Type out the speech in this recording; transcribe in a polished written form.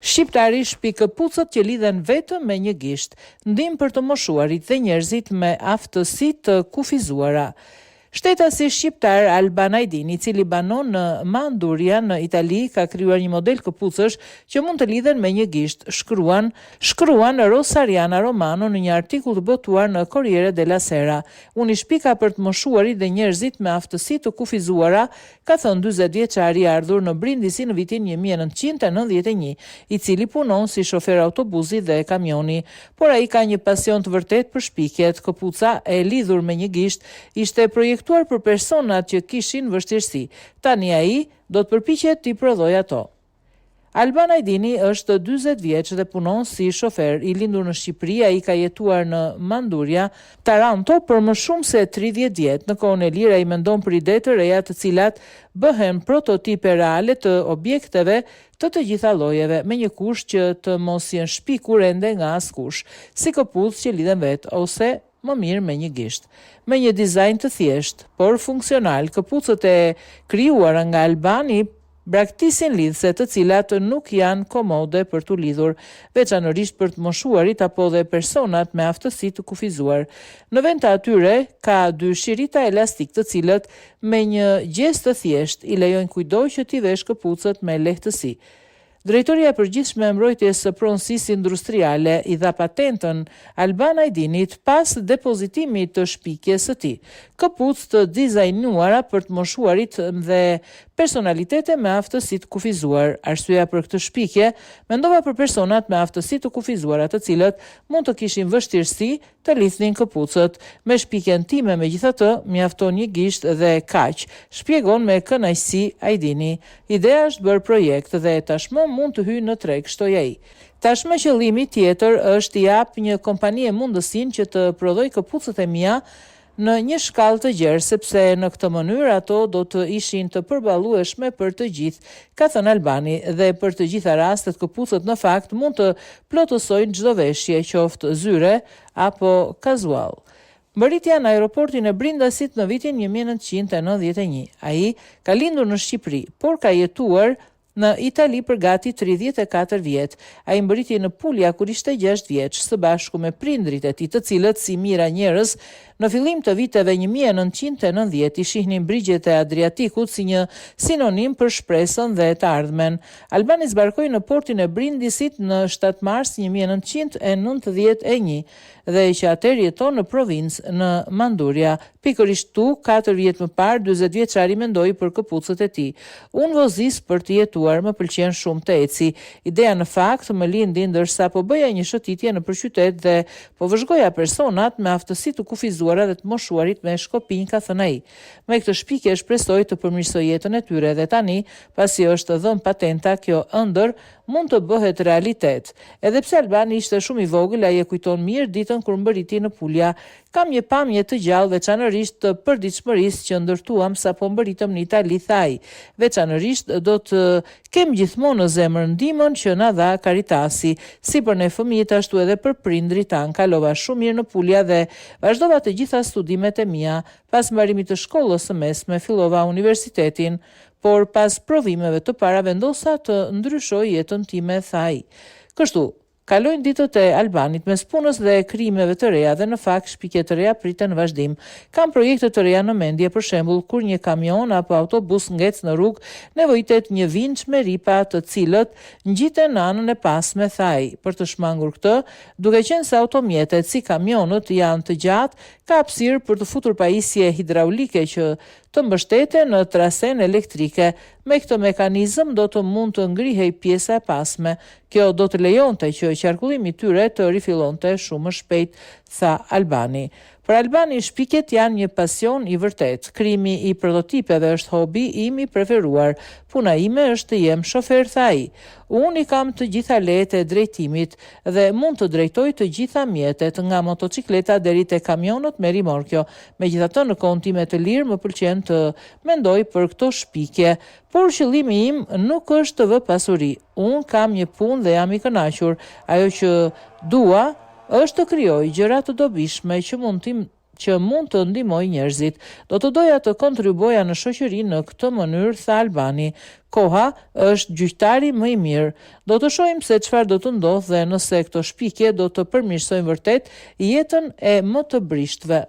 Shqiptari shpi këpucët që lidhen vetëm me një gisht, ndihmë për të moshuarit dhe njerëzit me aftësi të kufizuara. Shtetasi shqiptar Alban Ajdini, i cili banon në Manduria në Itali, ka krijuar një model këpucësh që mund të lidhen me një gisht, shkruan Rosariana Romano në një artikull të botuar në Corriere della Sera. Unë i shpika për të moshuarit dhe njerëzit me aftësi të kufizuara, ka thënë 40 vjeçari i ardhur në Brindisi në vitin 1991, i cili punon si shofer autobusi dhe kamioni, por ai ka një pasion të vërtet për shpikjet. Këpuca e lidhur me një gisht ishte projektuar për personat që kishin vështirësi. Tani ai do të përpiqet t'i prodhojë ato. Alban Ajdini është 40 vjeç dhe punon si shofer. I lindur në Shqipëri, ai ka jetuar në Manduria, Taranto për më shumë se 30 vjet. Në kohën e lirë ai mendon për ide të reja të cilat bëhen prototipe reale të objekteve të gjitha llojeve, me një kusht që të mos jenë shpikur ende nga askush, si këpucë që lidhen vet ose më mirë me një gisht. Me një dizajn të thjesht, por funksional, këpucët e krijuara nga Albani braktisin lidhse të cilat nuk janë komode për t'u lidhur, veçanërisht për të moshuarit apo dhe personat me aftësi të kufizuar. Në vend të atyre ka 2 shirita elastik të cilët me një gest të thjesht i lejojnë kujdoj që t'i vesh këpucët me lehtësi. Drejtoria e përgjithshme e mbrojtjes së pronësisë industriale i dha patentën Alban Ajdinit pas depozitimit të shpikjes së tij. Këpucë të dizajnuara për të moshuarit dhe personalitete me aftësi të kufizuar. Arsyeja për këtë shpikje mendova për personat me aftësi të kufizuara, të cilët mund të kishin vështirësi të lidhnin këpucët. Me shpikjen time megjithatë mjafton një gisht dhe kaq, shpjegon me kënaqësi Ajdini. Ideja është bërë projekt dhe tashmë mund të hyjë në treg, shtoi ai. Tashmë qëllimi tjetër është t'i jap një kompanie mundësinë që të prodhojë këpucët e mia në një shkallë të gjerë, sepse në këtë mënyrë ato do të ishin të përballueshme për të gjithë, ka thënë Albani, dhe për të gjitha rastet këpucët në fakt mund të plotësojnë çdo veshje, qoftë zyre apo kazuall. Mbërritja në aeroportin e Brindasit në vitin 1991. Ai ka lindur në Shqipëri, por ka jetuar në Itali për gati 34 vjet. Ai mbërriti në Pulja kur ishte 6 vjeç, së bashku me prindrit e tij, të cilët si mira njerëz në fillim të viteve 1990 i shihnin brigjet e Adriatikut si një sinonim për shpresën dhe të ardhmen. Albani zbarkoi në portin e Brindisit në 7 mars 1991 dhe që atëherë jeton në provincë në Manduria. Pikërisht tu, 4 vjet më parë, 40 vjeçari mendoi për këpucët e tij. Unë vozis për të jetuar, më pëlqen shumë të eci. Ideja në fakt më lindi ndërsa po bëja një shëtitje në qytet dhe po vëzhgoja personat me aftësi të kufizuara dhe të moshuarit me shkopinj, ka thënë ai. Me këtë shpikje shpresoj të përmirësoj jetën e tyre dhe tani, pasi është dhënë patenta, kjo ëndër mund të bëhet realitet. Edhe pse Albani ishte shumë i vogël, ai e kujton mirë ditën kur mbërriti në Pulja. Kam një pamje të gjallë veçanërisht të përditshmërisë që ndërtuam sapo mbërritëm në Itali, thaj. Veçanërisht do të kem gjithmonë në zemër ndihmën që na dha Caritasi, si për ne fëmijët ashtu edhe për prindrit tan. Kalova shumë mirë në Pulja dhe vazhdova të gjitha studimet e mia. Pas mbarimit të shkollës së mesme fillova universitetin, por pas provimeve të para vendosa të ndryshoj jetën time, tha ai. Kështu kalojnë ditët e Albanit mes punës dhe krijimeve të reja dhe në fakt shpikje të reja priten në vazhdim. Kam projekte të reja në mendje, për shembull, kur një kamion apo autobus ngec në rrugë, nevojitet një vinç me ripa të cilët ngjiten në anën e pasme, tha ai. Për të shmangur këtë, duke qenë se automjetet si kamionët janë të gjatë, ka hapësirë për të futur pajisje hidraulike që të mbështete në trasen elektrike. Me këtë mekanizëm do të mund të ngrihej pjesa e pasme. Kjo do të lejonte që qarkullimi i tyre të rifillonte shumë më shpejt, tha Albani. Për Albani, shpikjet janë një pasion i vërtet. Krijimi i prototipeve është hobi im i preferuar. Puna ime është të jem shofer, tha ai. Unë i kam të gjitha lejet e drejtimit dhe mund të drejtoj të gjitha mjetet, nga motocikleta deri te kamionët me rimorkjo. Megjithatë, në kohën time të lirë më pëlqen të mendoj për këto shpikje, por qëllimi im nuk është të vë pasuri. Unë kam një punë dhe jam i kënaqur. Ajo që dua është të krijoj gjëra të dobishme që mund që mund të ndihmojë njerëzit. Do të doja të kontribuoja në shoqëri në këtë mënyrë, tha Albani. Koha është gjyqtari më i mirë. Do të shohim se çfarë do të ndodhë dhe nëse këto shpikje do të përmirësojnë vërtet jetën e më të brishtëve.